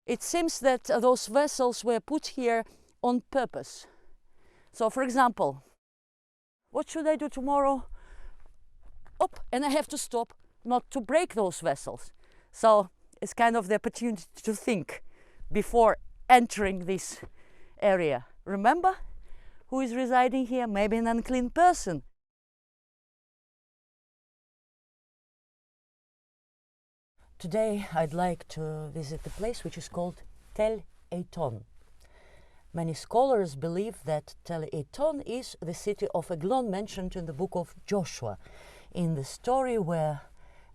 It seems that those vessels were put here on purpose. So, for example, what should I do tomorrow? And I have to stop, not to break those vessels. So it's kind of the opportunity to think before entering this area. Remember who is residing here? Maybe an unclean person. Today I'd like to visit the place which is called Tel Eiton. Many scholars believe that Tel Eiton is the city of Eglon mentioned in the book of Joshua, in the story where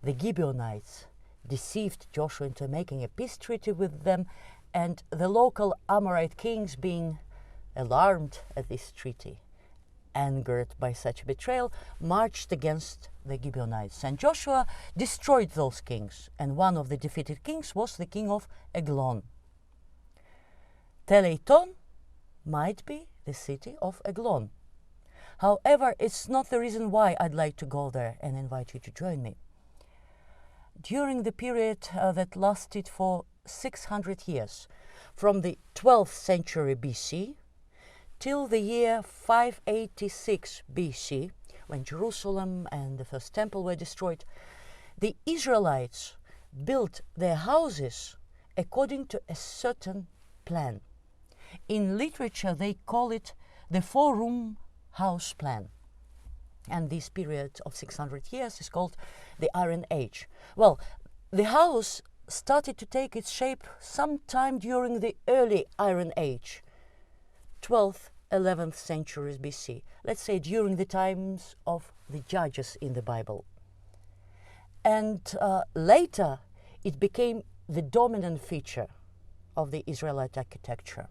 the Gibeonites deceived Joshua into making a peace treaty with them, and the local Amorite kings, being alarmed at this treaty, angered by such betrayal, marched against the Gibeonites. And Joshua destroyed those kings, and one of the defeated kings was the king of Eglon. Tel Eiton might be the city of Eglon. However, it's not the reason why I'd like to go there and invite you to join me. During the period that lasted for 600 years, from the 12th century BC till the year 586 BC, when Jerusalem and the first temple were destroyed, the Israelites built their houses according to a certain plan. In literature, they call it the four-room house plan. And this period of 600 years is called the Iron Age. Well, the house started to take its shape sometime during the early Iron Age, 12th, 11th centuries BC. Let's say during the times of the judges in the Bible. And later, it became the dominant feature of the Israelite architecture.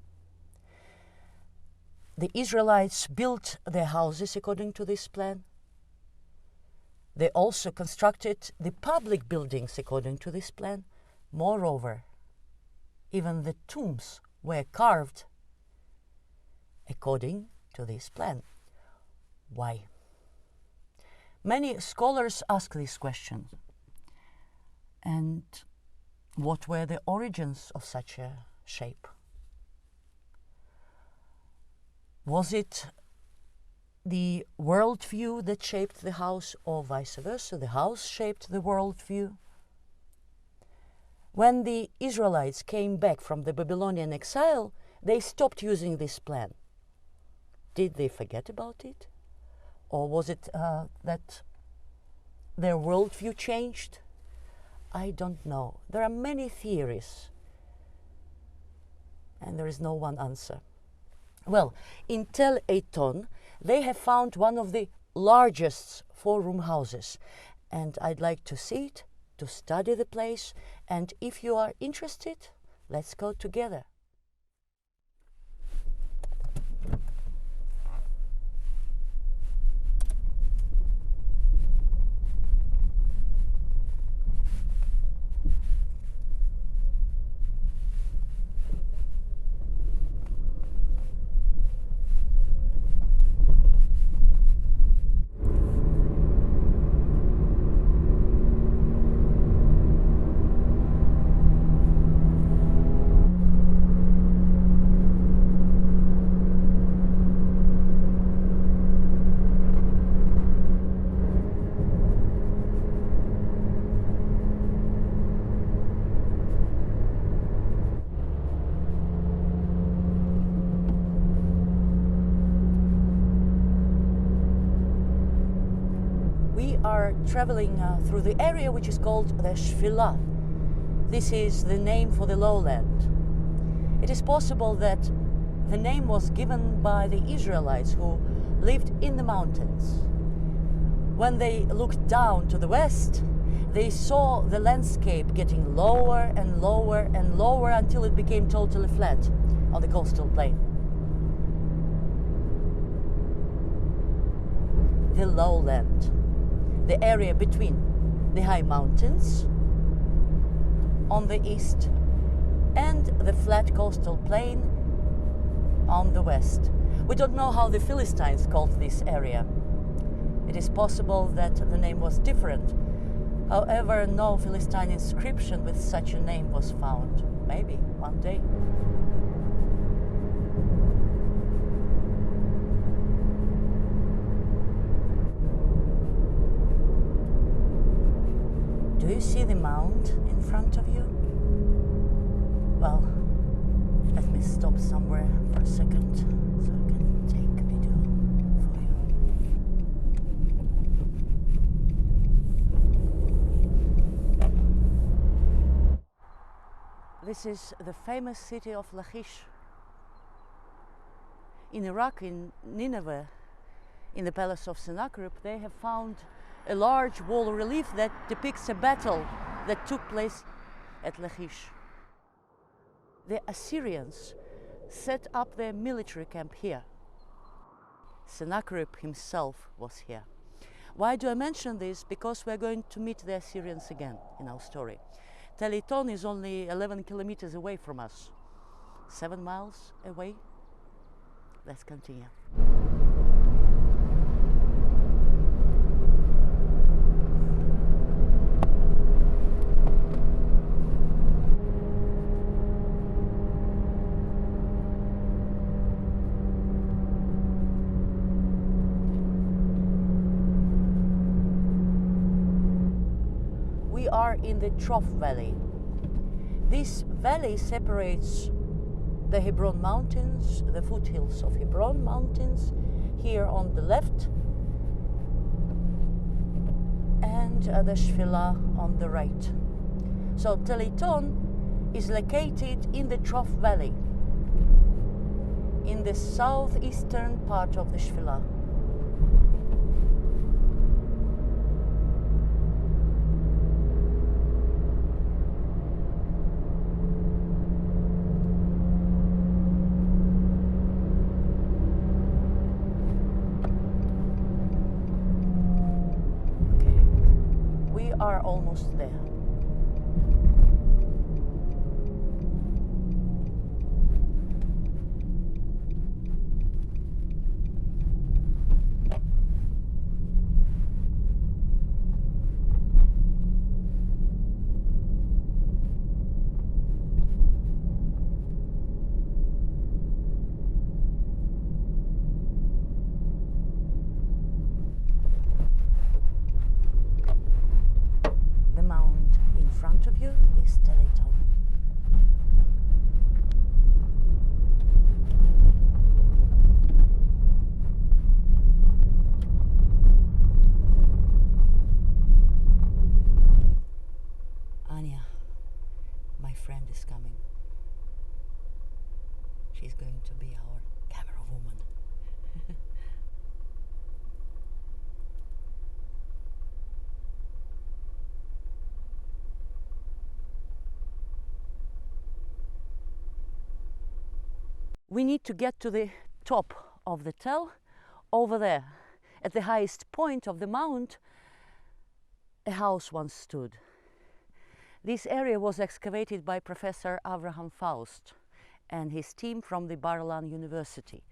The Israelites built their houses according to this plan. They also constructed the public buildings according to this plan. Moreover, even the tombs were carved according to this plan. Why? Many scholars ask this question. And what were the origins of such a shape? Was it the worldview that shaped the house, or vice versa? The house shaped the worldview? When the Israelites came back from the Babylonian exile, they stopped using this plan. Did they forget about it? Or was it that their worldview changed? I don't know. There are many theories, and there is no one answer. Well, in Tel Eiton, they have found one of the largest four-room houses, and I'd like to see it, to study the place, and if you are interested, let's go together. Are traveling through the area which is called the Shvila. This is the name for the lowland. It is possible that the name was given by the Israelites who lived in the mountains. When they looked down to the west, they saw the landscape getting lower and lower and lower until it became totally flat on the coastal plain. The lowland. The area between the high mountains on the east and the flat coastal plain on the west. We don't know how the Philistines called this area. It is possible that the name was different. However, no Philistine inscription with such a name was found. Maybe. one day. Do you see the mound in front of you? Well, let me stop somewhere for a second so I can take a video for you. This is the famous city of Lachish. In Iraq, in Nineveh, in the palace of Sennacherib, they have found a large wall relief that depicts a battle that took place at Lachish. The Assyrians set up their military camp here. Sennacherib himself was here. Why do I mention this? Because we're going to meet the Assyrians again in our story. Tel Eiton is only 11 kilometers away from us. 7 miles away. Let's continue. We are in the Trough Valley. This valley separates the Hebron Mountains, the foothills of Hebron Mountains, here on the left, and the Shfila on the right. So Tel Eiton is located in the Trough Valley, in the southeastern part of the Shfila. Are almost there. Of you is Tel Eiton. Anya, my friend, is coming. She's going to be our camera woman. We need to get to the top of the Tel. Over there, at the highest point of the mount, a house once stood. This area was excavated by Professor Avraham Faust and his team from the Bar-Ilan University.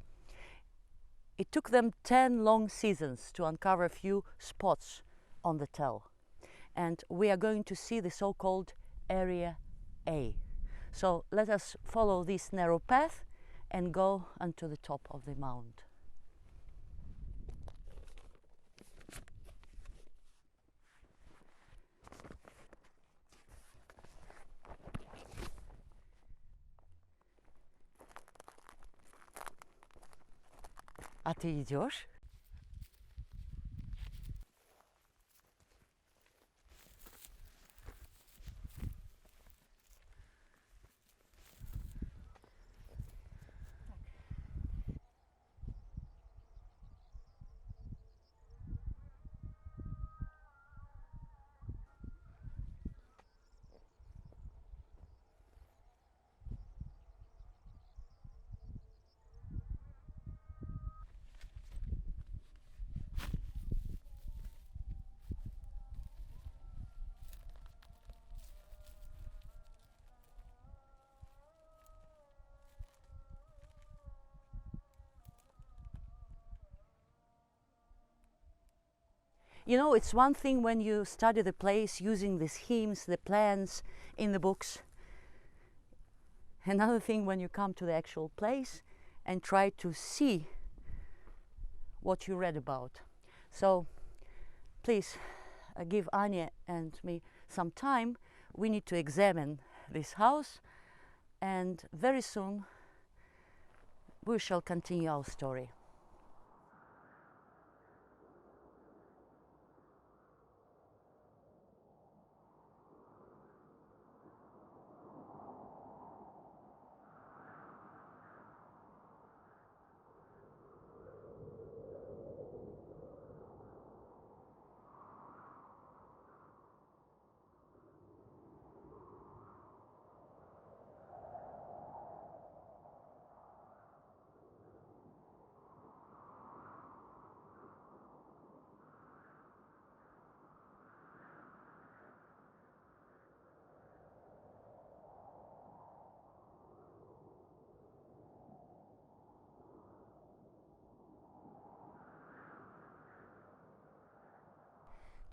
It took them 10 long seasons to uncover a few spots on the Tel. And we are going to see the so-called Area A. So let us follow this narrow path and go onto the top of the mound. А ты идешь? You know, it's one thing when you study the place using the schemes, the plans in the books, another thing when you come to the actual place and try to see what you read about. So please give Anya and me some time. We need to examine this house, and very soon we shall continue our story.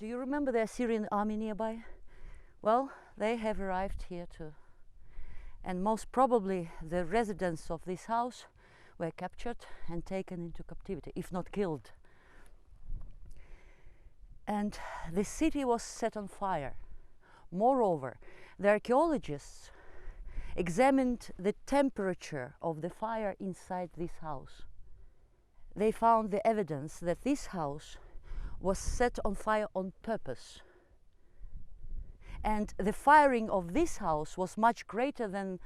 Do you remember the Assyrian army nearby? Well, they have arrived here too. And most probably the residents of this house were captured and taken into captivity, if not killed. And the city was set on fire. Moreover, the archaeologists examined the temperature of the fire inside this house. They found the evidence that this house was set on fire on purpose. And the firing of this house was much greater than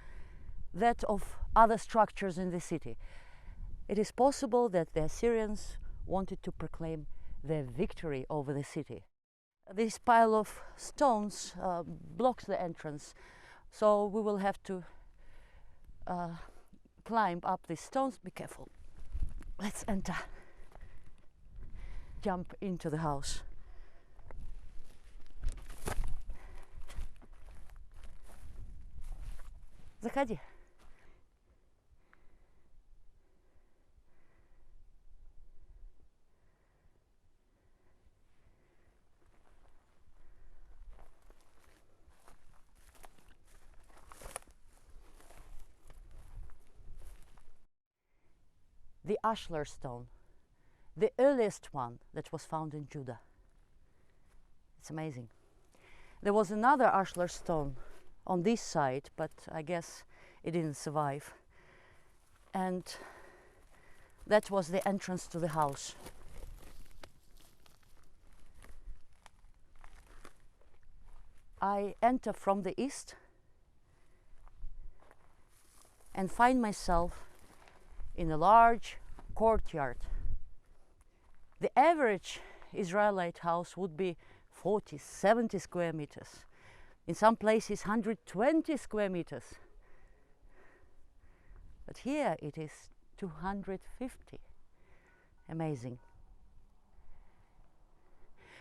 that of other structures in the city. It is possible that the Assyrians wanted to proclaim their victory over the city. This pile of stones blocks the entrance, so we will have to climb up these stones. Be careful. Let's enter. Jump into the house. Заходи. The ashlar stone, the earliest one that was found in Judah. It's amazing. There was another ashlar stone on this side, but I guess it didn't survive. And that was the entrance to the house. I enter from the east and find myself in a large courtyard. The average Israelite house would be 40, 70 square meters. In some places 120 square meters. But here it is 250. Amazing.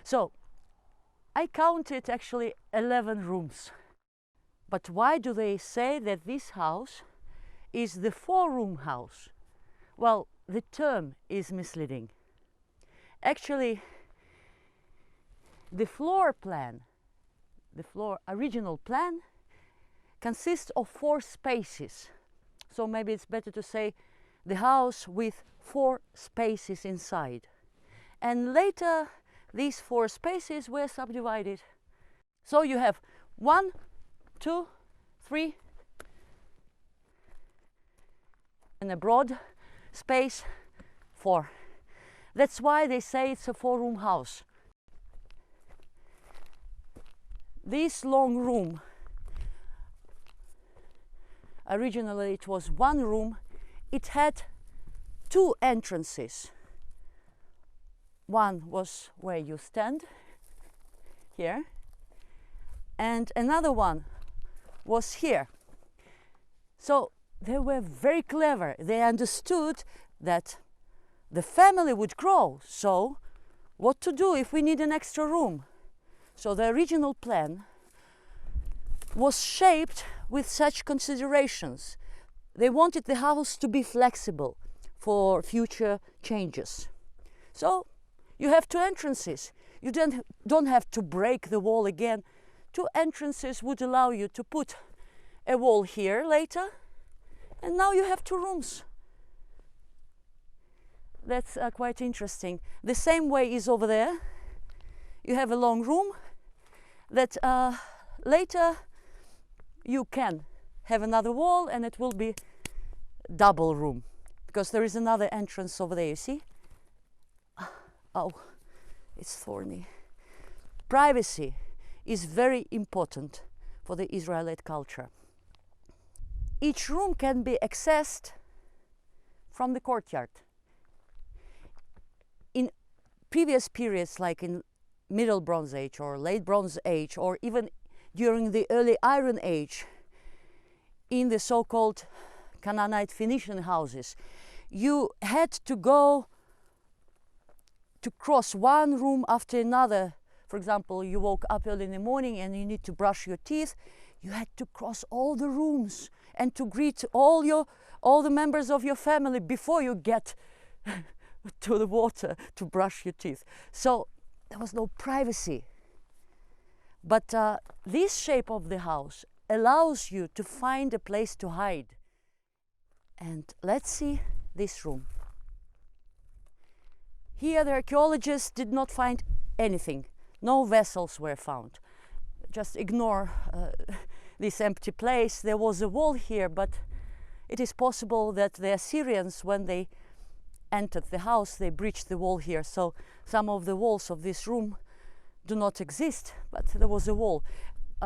So I counted actually 11 rooms. But why do they say that this house is the 4-room house? Well, the term is misleading. Actually, the floor plan, the original plan, consists of 4 spaces. So maybe it's better to say the house with 4 spaces inside. And later, these 4 spaces were subdivided. So you have 1, 2, 3, and a broad space 4. That's why they say it's a 4-room house. This long room, originally it was 1 room. It had 2 entrances. One was where you stand, here, and another one was here. So they were very clever. They understood that the family would grow, so what to do if we need an extra room? So the original plan was shaped with such considerations. They wanted the house to be flexible for future changes. So you have 2 entrances. You don't have to break the wall again. 2 entrances would allow you to put a wall here later And now you have 2 rooms. That's quite interesting. The same way is over there. You have a long room that later you can have another wall and it will be double room, because there is another entrance over there, you see? Oh, it's thorny. Privacy is very important for the Israelite culture. Each room can be accessed from the courtyard. In previous periods, like in Middle Bronze Age or Late Bronze Age, or even during the early Iron Age, in the so-called Canaanite Phoenician houses, you had to go to cross one room after another. For example, you woke up early in the morning and you need to brush your teeth. You had to cross all the rooms and to greet all the members of your family before you get to the water to brush your teeth. So there was no privacy. But this shape of the house allows you to find a place to hide. And let's see this room. Here the archaeologists did not find anything. No vessels were found. Just ignore this empty place. There was a wall here, but it is possible that the Assyrians, when they entered the house, they breached the wall here. So some of the walls of this room do not exist, but there was a wall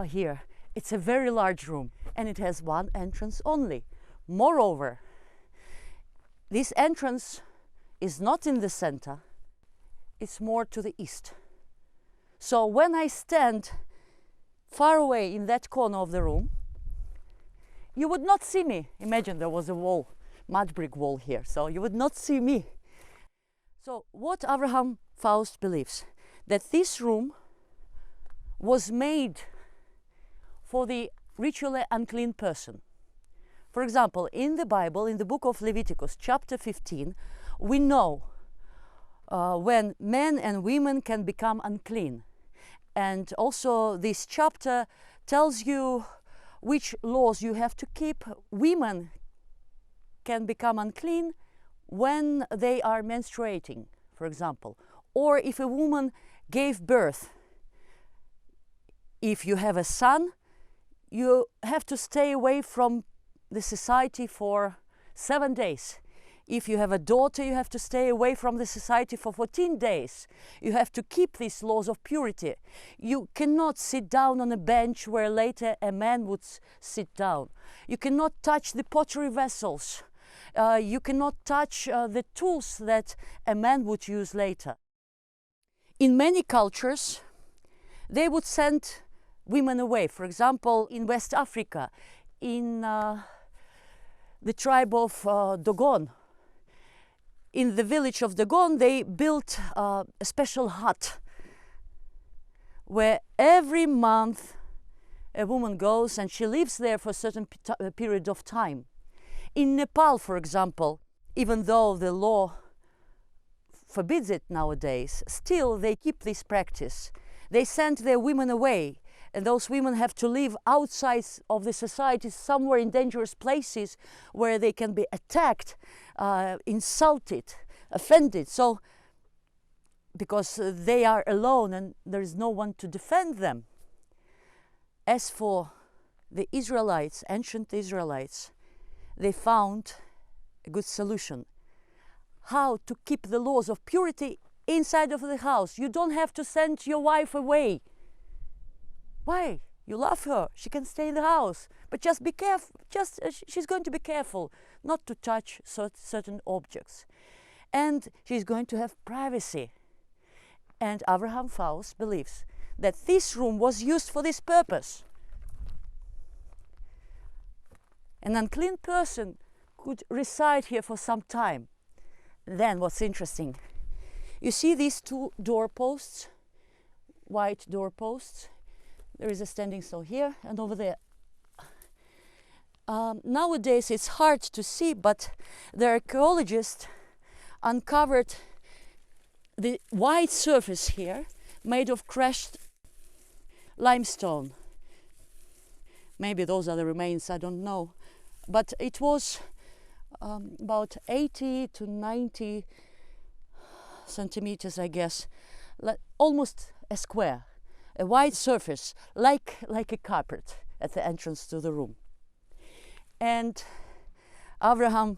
here. It's a very large room and it has one entrance only. Moreover, this entrance is not in the center, it's more to the east. So when I stand far away in that corner of the room, you would not see me. Imagine there was a wall, mud brick wall here, so you would not see me. So what Abraham Faust believes, that this room was made for the ritually unclean person. For example, in the Bible, in the book of Leviticus, chapter 15, we know when men and women can become unclean. And also this chapter tells you which laws you have to keep. Women can become unclean when they are menstruating, for example, or if a woman gave birth. If you have a son, you have to stay away from the society for 7 days. If you have a daughter, you have to stay away from the society for 14 days. You have to keep these laws of purity. You cannot sit down on a bench where later a man would sit down. You cannot touch the pottery vessels. You cannot touch the tools that a man would use later. In many cultures, they would send women away. For example, in West Africa, in the tribe of Dogon, in the village of Dogon, they built a special hut where every month a woman goes and she lives there for a certain period of time. In Nepal, for example, even though the law forbids it nowadays, still they keep this practice. They send their women away, and those women have to live outside of the society, somewhere in dangerous places where they can be attacked, insulted, offended. So, because they are alone and there is no one to defend them. As for the Israelites, ancient Israelites, they found a good solution. How to keep the laws of purity inside of the house. You don't have to send your wife away. Why? You love her, she can stay in the house, but just be careful, she's going to be careful not to touch certain objects. And she's going to have privacy. And Abraham Faust believes that this room was used for this purpose. An unclean person could reside here for some time. Then what's interesting, you see these 2 doorposts, white doorposts. There is a standing stone here and over there. Nowadays it's hard to see, but the archaeologists uncovered the white surface here made of crushed limestone. Maybe those are the remains, I don't know. but it was about 80 to 90 centimeters, I guess, almost a square, a wide surface, like a carpet at the entrance to the room. And Abraham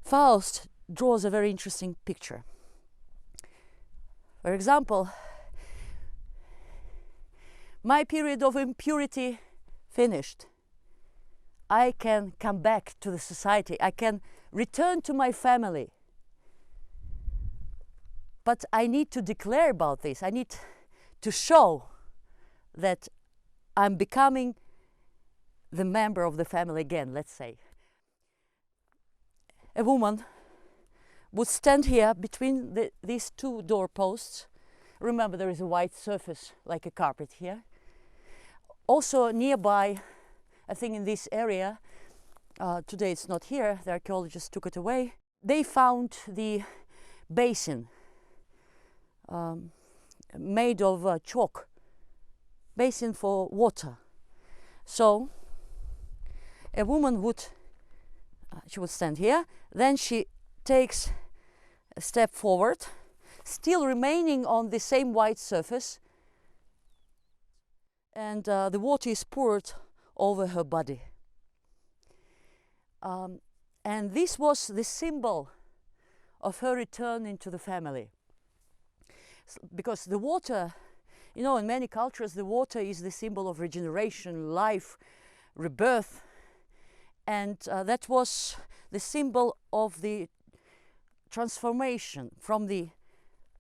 Faust draws a very interesting picture. For example, my period of impurity finished. I can come back to the society. I can return to my family. But I need to declare about this. I need to show that I'm becoming the member of the family again, let's say. A woman would stand here between these two doorposts. Remember, there is a white surface like a carpet here. Also nearby, I think in this area, today it's not here, the archaeologists took it away, they found the basin made of chalk, basin for water. So a woman would, she would stand here, then she takes a step forward, still remaining on the same white surface, and the water is poured over her body. And this was the symbol of her return into the family. Because the water, you know, in many cultures, the water is the symbol of regeneration, life, rebirth. And that was the symbol of the transformation from the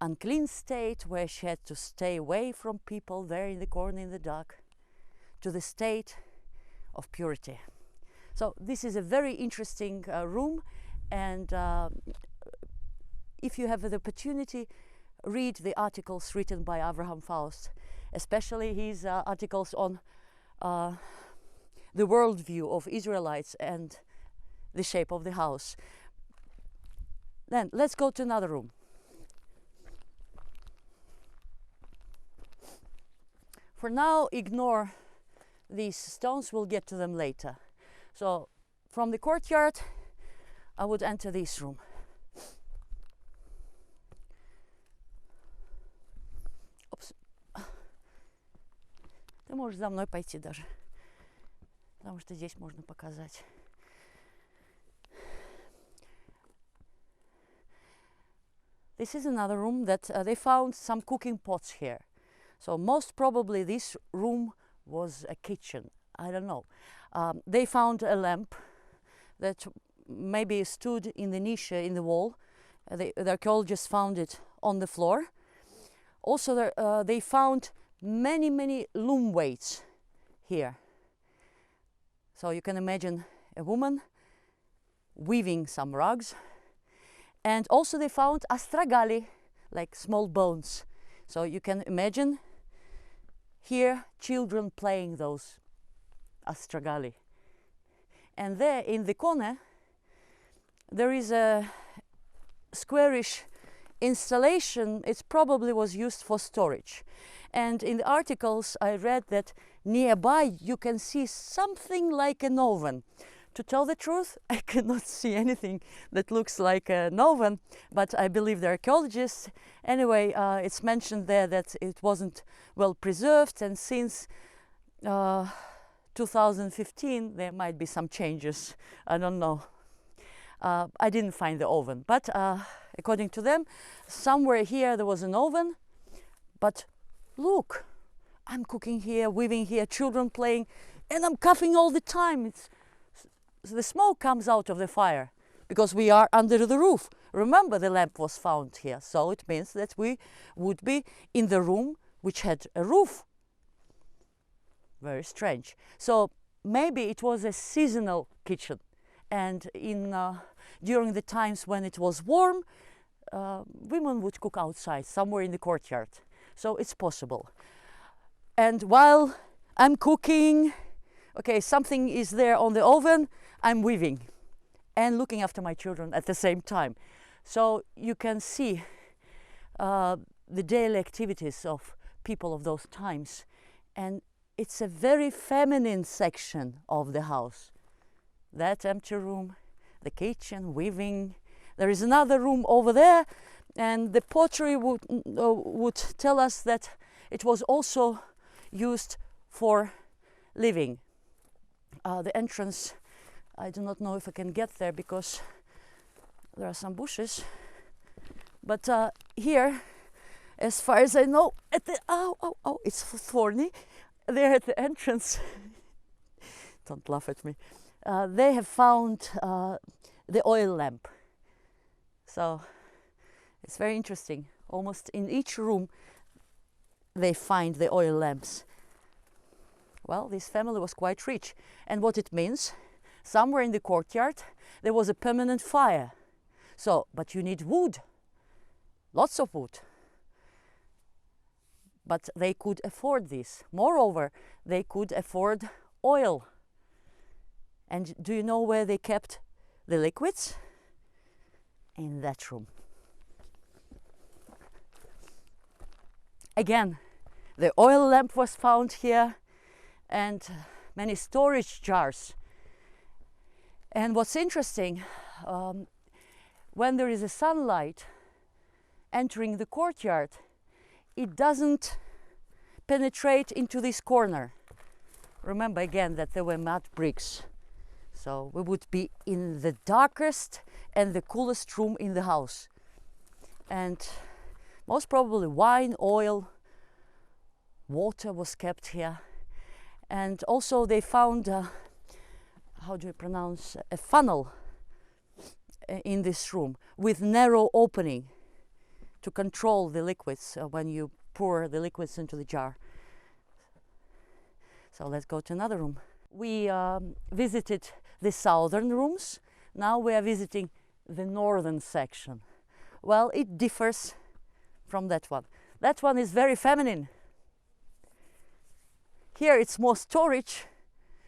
unclean state where she had to stay away from people there in the corner in the dark to the state of purity. So this is a very interesting room, and if you have the opportunity, read the articles written by Abraham Faust, especially his articles on the worldview of Israelites and the shape of the house. Then let's go to another room. For now, ignore these stones, we'll get to them later. So from the courtyard, I would enter this room. Опс. Ты можешь за мной пойти даже, потому что здесь можно показать. This is another room that they found some cooking pots here. So most probably this room was a kitchen. I don't know. They found a lamp that maybe stood in the niche in the wall. The archaeologists found it on the floor. Also, they found many loom weights here. So you can imagine a woman weaving some rugs. And also they found astragali, like small bones. So you can imagine here children playing those astragali. And there in the corner there is a squarish installation. It probably was used for storage. And in the articles I read that nearby you can see something like an oven. To tell the truth, I cannot see anything that looks like an oven, but I believe the archaeologists. Anyway, it's mentioned there that it wasn't well preserved, and since 2015 there might be some changes. I don't know. I didn't find the oven, but according to them, somewhere here there was an oven. But look, I'm cooking here, weaving here, children playing, and I'm coughing all the time. The smoke comes out of the fire because we are under the roof. Remember, the lamp was found here, so it means that we would be in the room which had a roof. Very strange. So maybe it was a seasonal kitchen, and during the times when it was warm, women would cook outside, somewhere in the courtyard. So it's possible. And while I'm cooking, okay, something is there on the oven, I'm weaving and looking after my children at the same time. So you can see the daily activities of people of those times. And it's a very feminine section of the house. that empty room, the kitchen, weaving. There is another room over there, and the pottery would tell us that it was also used for living. The entrance, I do not know if I can get there because there are some bushes. But here, as far as I know, at the it's thorny. There at the entrance, don't laugh at me. They have found the oil lamp. So it's very interesting. Almost in each room, they find the oil lamps. Well, this family was quite rich. And what it means, somewhere in the courtyard, there was a permanent fire. So, but you need wood, lots of wood. But they could afford this. Moreover, they could afford oil. And do you know where they kept the liquids? In that room. Again, the oil lamp was found here, and many storage jars. And what's interesting, when there is a sunlight entering the courtyard, it doesn't penetrate into this corner. Remember again that there were mud bricks. So we would be in the darkest and the coolest room in the house. And most probably wine, oil, water was kept here. And also they found, how do you pronounce, a funnel in this room with narrow opening to control the liquids when you pour the liquids into the jar. So let's go to another room. We visited the southern rooms. Now we are visiting the northern section. Well, it differs from that one. That one is very feminine. Here it's more storage.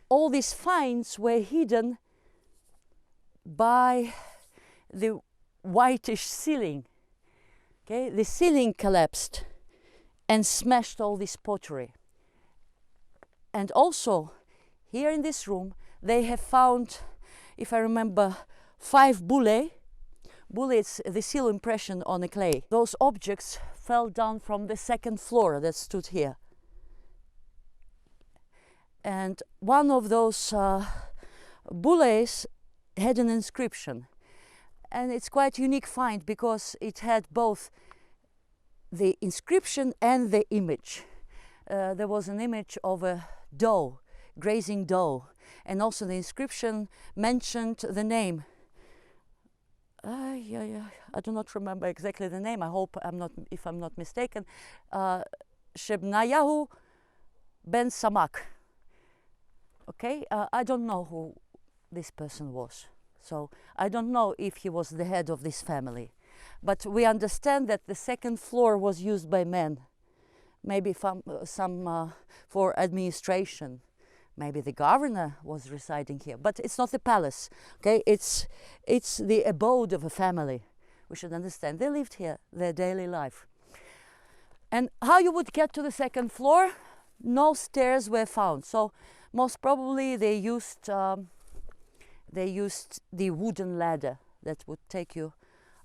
All these finds were hidden by the whitish ceiling. Okay, the ceiling collapsed and smashed all this pottery. And also, here in this room, they have found, if I remember, 5 bullae. Bullae is the seal impression on a clay. Those objects fell down from the 2nd floor that stood here. And one of those bullaes had an inscription. And it's quite a unique find because it had both the inscription and the image. There was an image of a doe, grazing doe, and also the inscription mentioned the name. I do not remember exactly the name. I hope if I'm not mistaken. Shebnayahu ben Samak. Okay, I don't know who this person was. So I don't know if he was the head of this family. But we understand that the 2nd floor was used by men. Maybe some for administration. Maybe the governor was residing here. But it's not the palace. Okay, it's the abode of a family. We should understand. They lived here, their daily life. And how you would get to the 2nd floor? No stairs were found. So most probably they used the wooden ladder that would take you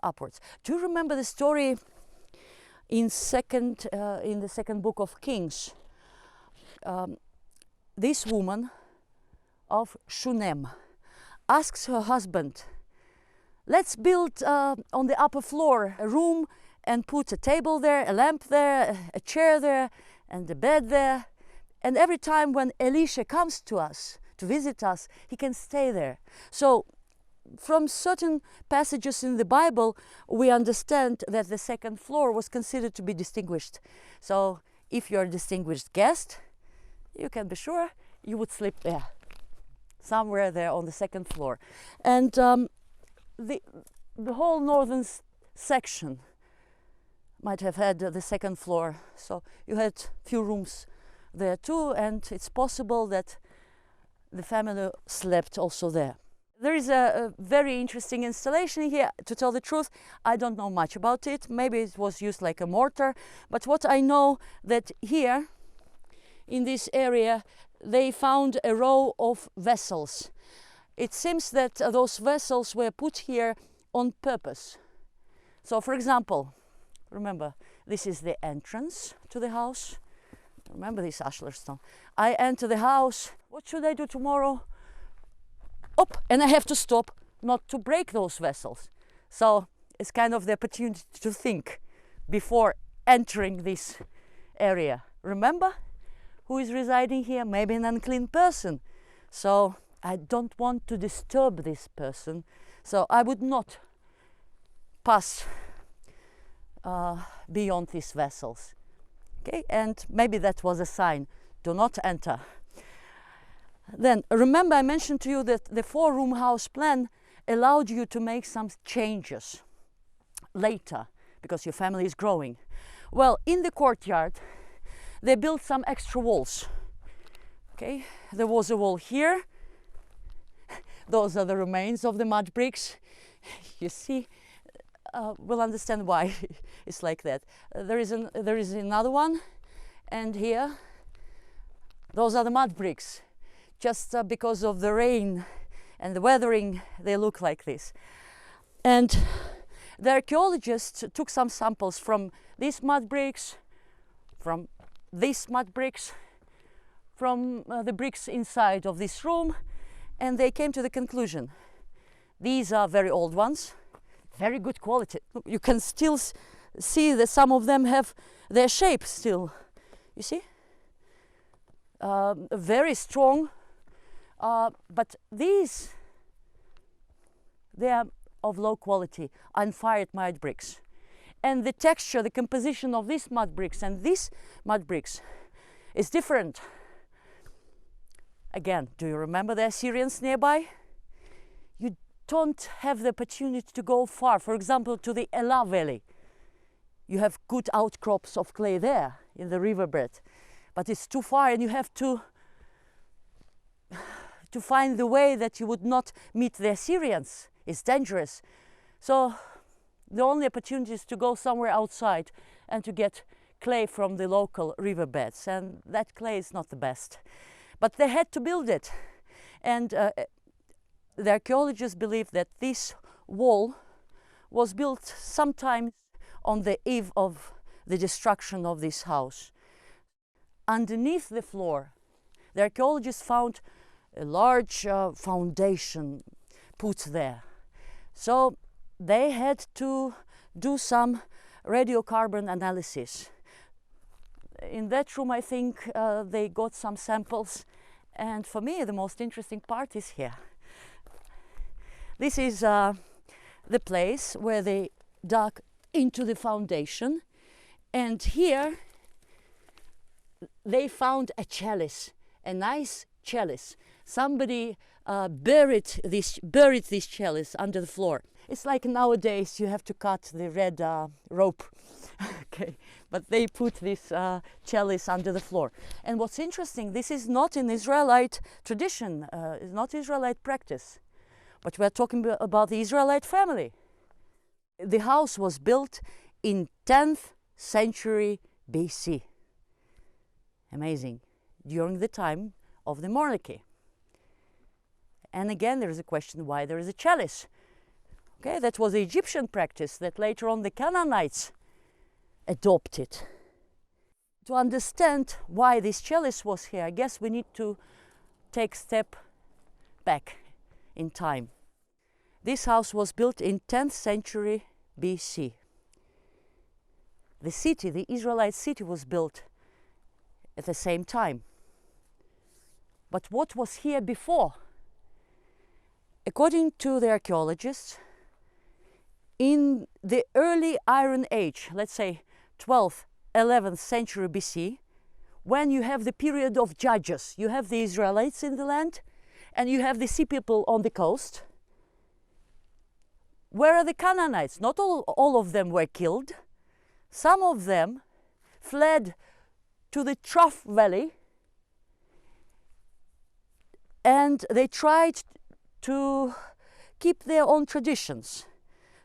upwards. Do you remember the story in the 2nd book of Kings? This woman of Shunem asks her husband, let's build on the upper floor a room and put a table there, a lamp there, a chair there, and a bed there. And every time when Elisha comes to us, to visit us, he can stay there. So from certain passages in the Bible, we understand that the 2nd floor was considered to be distinguished. So if you're a distinguished guest, you can be sure you would sleep there, somewhere there on the 2nd floor. And the whole northern section might have had the 2nd floor. So you had few rooms there too, and it's possible that the family slept also there. There is a very interesting installation here. To tell the truth, I don't know much about it. Maybe it was used like a mortar, but what I know that here in this area they found a row of vessels. it seems that those vessels were put here on purpose. So, for example, remember, this is the entrance to the house. Remember this ashlar stone. I enter the house. What should I do tomorrow? Up, and I have to stop not to break those vessels. So it's kind of the opportunity to think before entering this area. Remember who is residing here? Maybe an unclean person. So I don't want to disturb this person. So I would not pass beyond these vessels. Okay, and maybe that was a sign, do not enter. Then remember I mentioned to you that the 4-room house plan allowed you to make some changes later because your family is growing. Well, in the courtyard they built some extra walls. Okay, there was a wall here. Those are the remains of the mud bricks. You see, we'll understand why it's like that. There is another one, and here, those are the mud bricks. Just because of the rain and the weathering, they look like this. And the archaeologists took some samples from these mud bricks, from these mud bricks, from the bricks inside of this room, and they came to the conclusion. These are very old ones, very good quality. You can still see that some of them have their shape still. You see? Very strong. But these, they are of low quality, unfired mud bricks. And the texture, the composition of these mud bricks and these mud bricks is different. Again, do you remember the Assyrians nearby? You don't have the opportunity to go far. For example, to the Elah Valley. You have good outcrops of clay there in the riverbed, but it's too far and you have to find the way that you would not meet the Assyrians. It's dangerous. So the only opportunity is to go somewhere outside and to get clay from the local riverbeds, and that clay is not the best. But they had to build it, and the archaeologists believe that this wall was built sometime on the eve of the destruction of this house. Underneath the floor, the archaeologists found a large foundation put there. So they had to do some radiocarbon analysis. In that room, I think they got some samples, and for me the most interesting part is here. This is the place where they dug into the foundation, and here they found a chalice, a nice chalice. Somebody buried this chalice under the floor. It's like nowadays you have to cut the red rope, okay? But they put this chalice under the floor. And what's interesting, this is not an Israelite tradition, it's not Israelite practice, but we're talking about the Israelite family. The house was built in 10th century BC. Amazing. During the time of the monarchy. And again, there is a question why there is a chalice. Okay, that was the Egyptian practice that later on the Canaanites adopted. To understand why this chalice was here, I guess we need to take a step back in time. This house was built in 10th century BC. The city, the Israelite city, was built at the same time. But what was here before? According to the archaeologists, in the early Iron Age, let's say 12th, 11th century BC, when you have the period of judges, you have the Israelites in the land and you have the sea people on the coast. Where are the Canaanites? Not all of them were killed. Some of them fled to the Trough Valley, and they tried to keep their own traditions.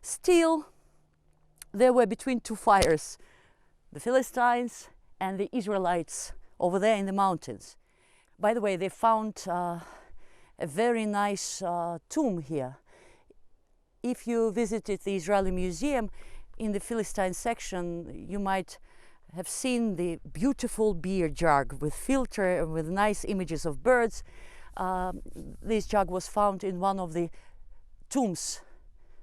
Still, they were between two fires, the Philistines and the Israelites over there in the mountains. By the way, they found a very nice tomb here. If you visited the Israeli Museum, in the Philistine section, you might have seen the beautiful beer jug with filter and with nice images of birds. This jug was found in one of the tombs.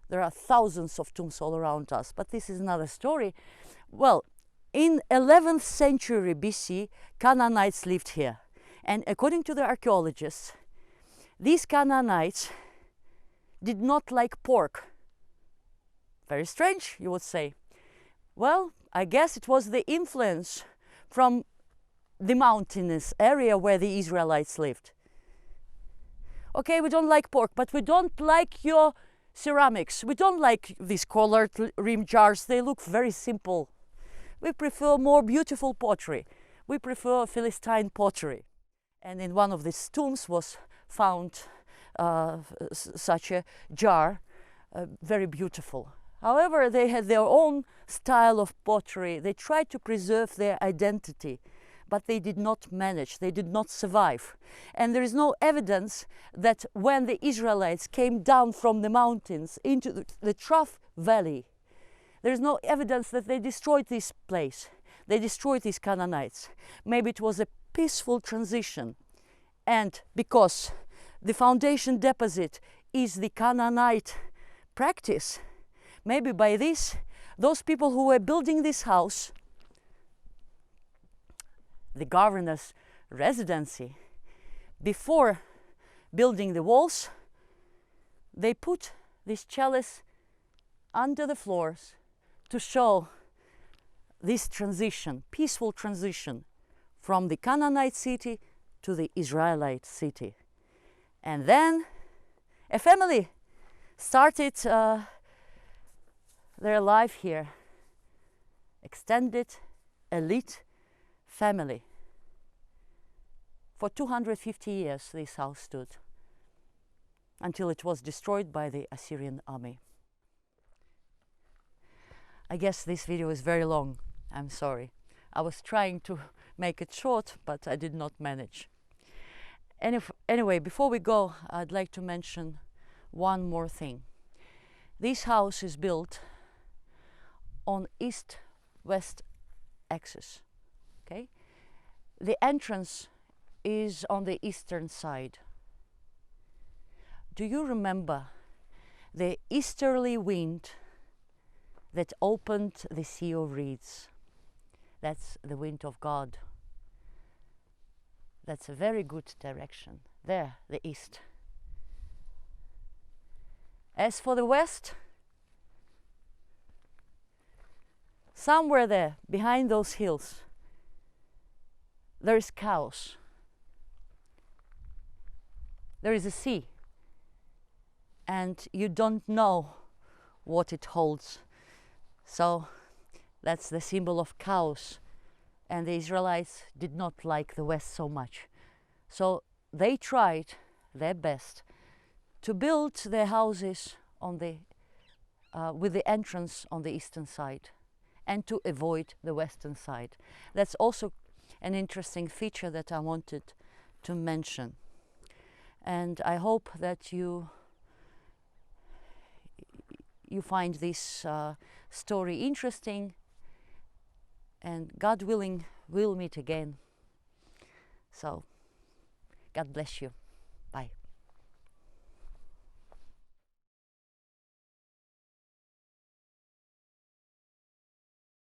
There are thousands of tombs all around us, but this is another story. Well, in 11th century BC, Canaanites lived here. And according to the archaeologists, these Canaanites did not like pork. Very strange, you would say. Well, I guess it was the influence from the mountainous area where the Israelites lived. Okay, we don't like pork, but we don't like your ceramics. We don't like these colored rim jars. They look very simple. We prefer more beautiful pottery. We prefer Philistine pottery. And in one of these tombs was found such a jar, very beautiful. However, they had their own style of pottery. They tried to preserve their identity, but they did not manage, they did not survive. And there is no evidence that when the Israelites came down from the mountains into the Trough Valley, there is no evidence that they destroyed this place. They destroyed these Canaanites. Maybe it was a peaceful transition. And because the foundation deposit is the Canaanite practice, maybe by this, those people who were building this house, the governor's residency, before building the walls, they put this chalice under the floors to show this transition, peaceful transition from the Canaanite city to the Israelite city. And then a family started their life here, extended elite family. For 250 years this house stood, until it was destroyed by the Assyrian army. I guess this video is very long, I'm sorry. I was trying to make it short, but I did not manage. Anyway, before we go, I'd like to mention one more thing. This house is built on east-west axis. Okay, the entrance is on the eastern side. Do you remember the easterly wind that opened the Sea of Reeds? That's the wind of God. That's a very good direction. There, the east. As for the west, somewhere there, behind those hills, there is chaos. There is a sea, and you don't know what it holds. So that's the symbol of chaos. And the Israelites did not like the west so much. So they tried their best to build their houses on the, with the entrance on the eastern side, and to avoid the western side. That's also an interesting feature that I wanted to mention. And I hope that you find this story interesting, and God willing, we'll meet again. So, God bless you. Bye.